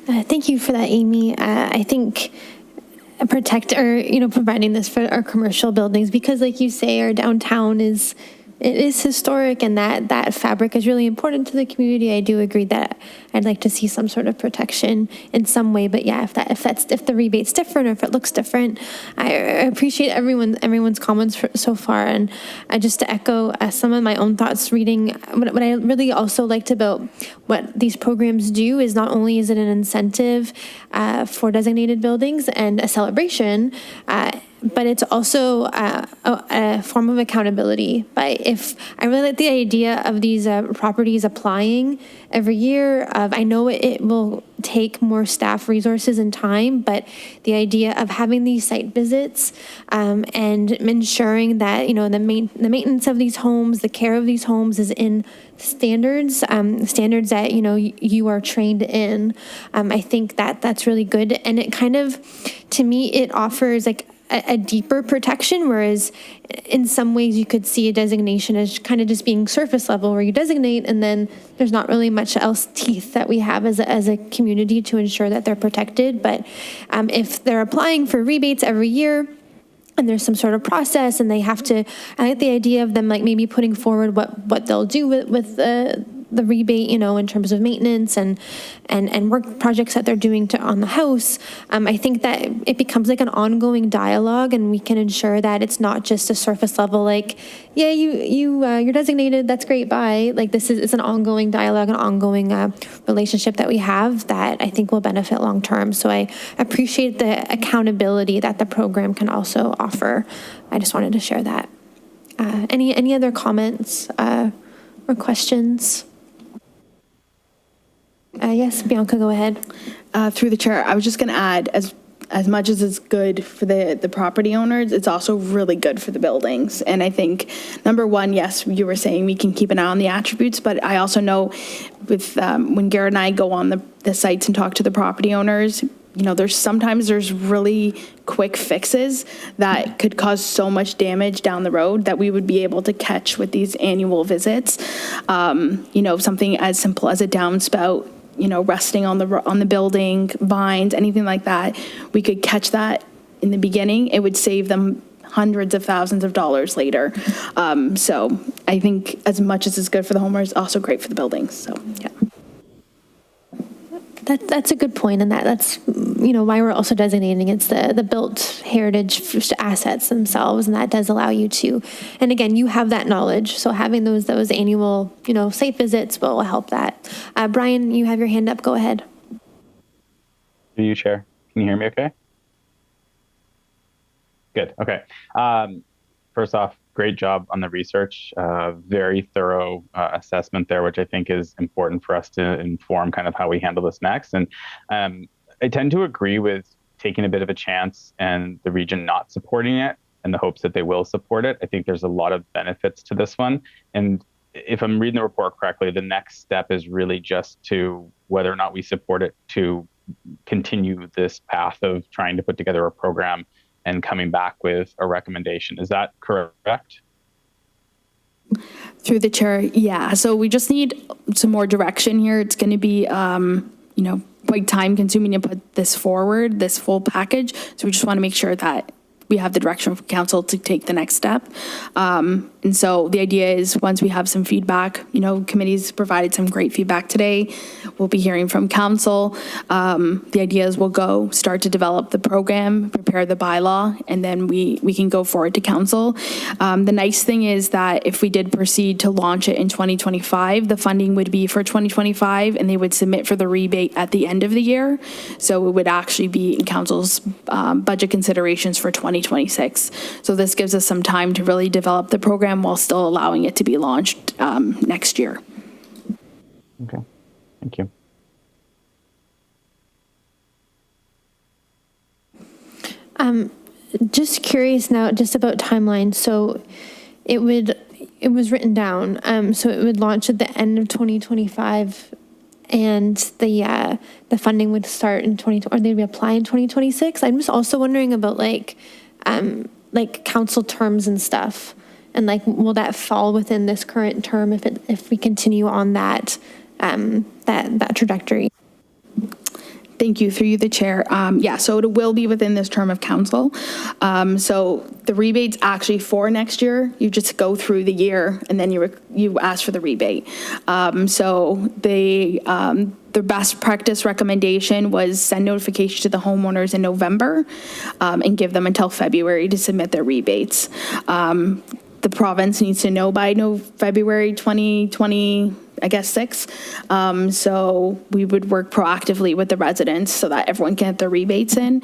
Thank you for that, Amy. I think providing this for our commercial buildings, because like you say, our downtown is historic, and that fabric is really important to the community. I do agree that I'd like to see some sort of protection in some way, but yeah, if the rebate's different or if it looks different, I appreciate everyone's comments so far. And just to echo some of my own thoughts reading, what I really also liked about what these programs do is not only is it an incentive for designated buildings and a celebration, but it's also a form of accountability. I really like the idea of these properties applying every year. I know it will take more staff resources and time, but the idea of having these site visits and ensuring that the maintenance of these homes, the care of these homes is in standards that you are trained in. I think that's really good, and it kind of, to me, it offers like a deeper protection, whereas in some ways you could see a designation as kind of just being surface level, where you designate and then there's not really much else teeth that we have as a community to ensure that they're protected. But if they're applying for rebates every year, and there's some sort of process, and they have to, I like the idea of them like maybe putting forward what they'll do with the rebate, in terms of maintenance and work projects that they're doing on the house, I think that it becomes like an ongoing dialogue, and we can ensure that it's not just a surface level, like, yeah, you're designated, that's great, bye. Like, it's an ongoing dialogue, an ongoing relationship that we have that I think will benefit long term. So I appreciate the accountability that the program can also offer. I just wanted to share that. Any other comments or questions? Yes, Bianca, go ahead. Through the chair, I was just going to add, as much as it's good for the property owners, it's also really good for the buildings. And I think, number one, yes, you were saying we can keep an eye on the attributes, but I also know with when Garrett and I go on the sites and talk to the property owners, there's really quick fixes that could cause so much damage down the road that we would be able to catch with these annual visits. Something as simple as a downspout, resting on the building, vines, anything like that. We could catch that in the beginning. It would save them hundreds of thousands of dollars later. So I think as much as it's good for the homeowners, it's also great for the buildings. So, yeah. That's a good point, and that's why we're also designating it's the built heritage assets themselves, and that does allow you to. And again, you have that knowledge, so having those annual site visits will help that. Brian, you have your hand up. Go ahead. Do you, Chair? Can you hear me? Okay. Good. Okay. First off, great job on the research. Very thorough assessment there, which I think is important for us to inform kind of how we handle this next. And I tend to agree with taking a bit of a chance and the region not supporting it in the hopes that they will support it. I think there's a lot of benefits to this one. And if I'm reading the report correctly, the next step is really just to whether or not we support it to continue this path of trying to put together a program and coming back with a recommendation. Is that correct? Through the chair, yeah. So we just need some more direction here. It's going to be, quite time consuming to put this forward, this full package. So we just want to make sure that we have the direction from council to take the next step. And so the idea is once we have some feedback, committees provided some great feedback today. We'll be hearing from council. The idea is we'll start to develop the program, prepare the bylaw, and then we can go forward to council. The nice thing is that if we did proceed to launch it in 2025, the funding would be for 2025, and they would submit for the rebate at the end of the year. So it would actually be in council's budget considerations for 2026. So this gives us some time to really develop the program while still allowing it to be launched next year. Okay, thank you. Just curious now, just about timeline. So it was written down. So it would launch at the end of 2025, and the funding would start in 2020, or they'd apply in 2026. I'm just also wondering about like council terms and stuff. And will that fall within this current term if we continue on that trajectory? Thank you. Through you, the chair. So it will be within this term of council. So the rebate's actually for next year. You just go through the year and then you ask for the rebate. So the best practice recommendation was send notification to the homeowners in November and give them until February to submit their rebates. The province needs to know by February 2020, I guess 6. So we would work proactively with the residents so that everyone can get their rebates in.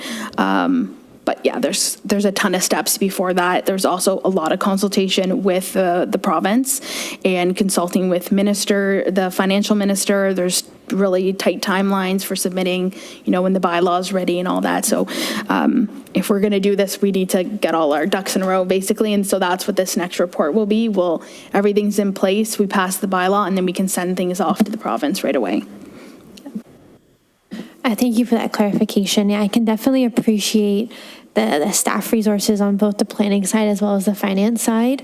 But yeah, there's a ton of steps before that. There's also a lot of consultation with the province and consulting with the financial minister. There's really tight timelines for submitting, when the bylaw is ready and all that. So if we're going to do this, we need to get all our ducks in a row, basically. And so that's what this next report will be. Everything's in place. We pass the bylaw, and then we can send things off to the province right away. Thank you for that clarification. Yeah, I can definitely appreciate the staff resources on both the planning side as well as the finance side.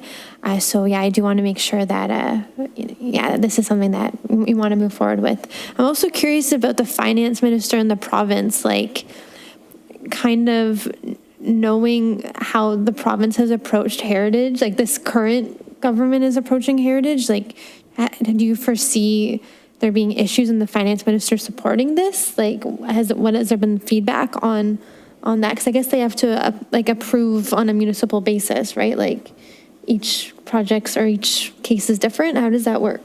So yeah, I do want to make sure that, this is something that we want to move forward with. I'm also curious about the finance minister in the province, kind of knowing how the province has approached heritage, this current government is approaching heritage. do you foresee there being issues in the finance minister supporting this? Like, has there been feedback on that? Because I guess they have to approve on a municipal basis, right? Like each projects or each case is different. How does that work?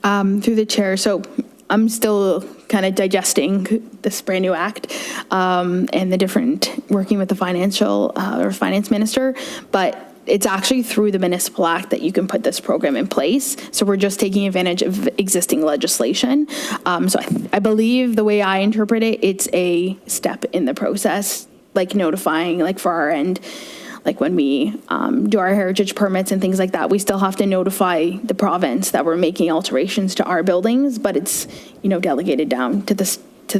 Through the chair, so I'm still kind of digesting this brand new act and the different, working with the finance minister, but it's actually through the municipal act that you can put this program in place. So we're just taking advantage of existing legislation. So I believe the way I interpret it, it's a step in the process, like notifying, like for our end, like when we do our heritage permits and things like that, we still have to notify the province that we're making alterations to our buildings, but it's, delegated down to the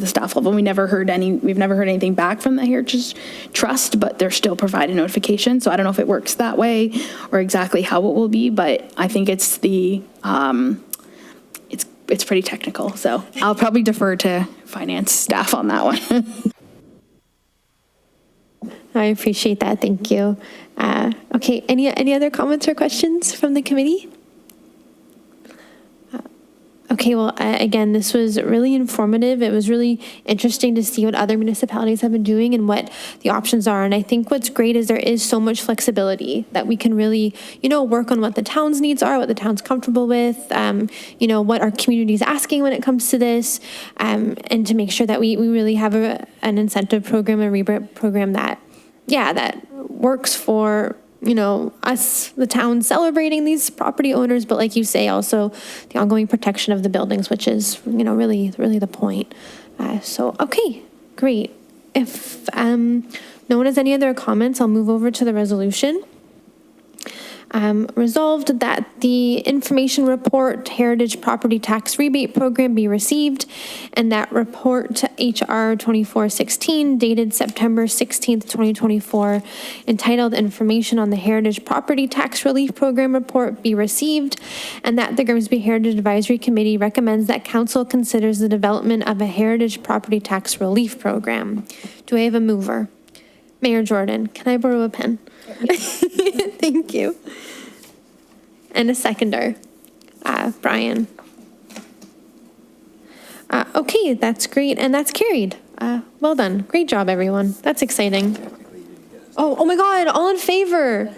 staff level. We've never heard anything back from the Heritage Trust, but they're still providing notification. So I don't know if it works that way or exactly how it will be, but I think it's it's pretty technical. So I'll probably defer to finance staff on that one. I appreciate that. Thank you. Okay. Any other comments or questions from the committee? Okay, well, again, this was really informative. It was really interesting to see what other municipalities have been doing and what the options are. And I think what's great is there is so much flexibility that we can really, work on what the town's needs are, what the town's comfortable with, what our community is asking when it comes to this, and to make sure that we really have an incentive program, a rebate program that works for us, the town, celebrating these property owners, but like you say, also the ongoing protection of the buildings, which is, really the point. So, okay, great. If no one has any other comments, I'll move over to the resolution. Resolved that the information report Heritage Property Tax Rebate Program be received, and that report HR 2416 dated September 16th, 2024, entitled Information on the Heritage Property Tax Relief Program report be received, and that the Grimsby Heritage Advisory Committee recommends that council considers the development of a Heritage Property Tax Relief Program. Do I have a mover? Mayor Jordan, can I borrow a pen? Thank you. And a seconder, Brian. Okay, that's great, and that's carried. Well done. Great job, everyone. That's exciting. Oh my God, all in favor.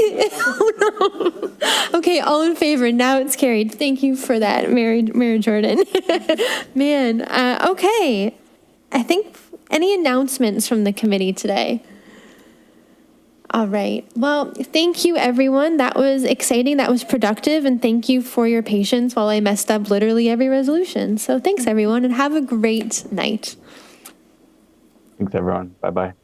Oh no. Okay, all in favor. Now it's carried. Thank you for that, Mayor Jordan. Man, okay. I think any announcements from the committee today? All right. Well, thank you, everyone. That was exciting. That was productive. And thank you for your patience while I messed up literally every resolution. So thanks, everyone, and have a great night. Thanks, everyone. Bye-bye.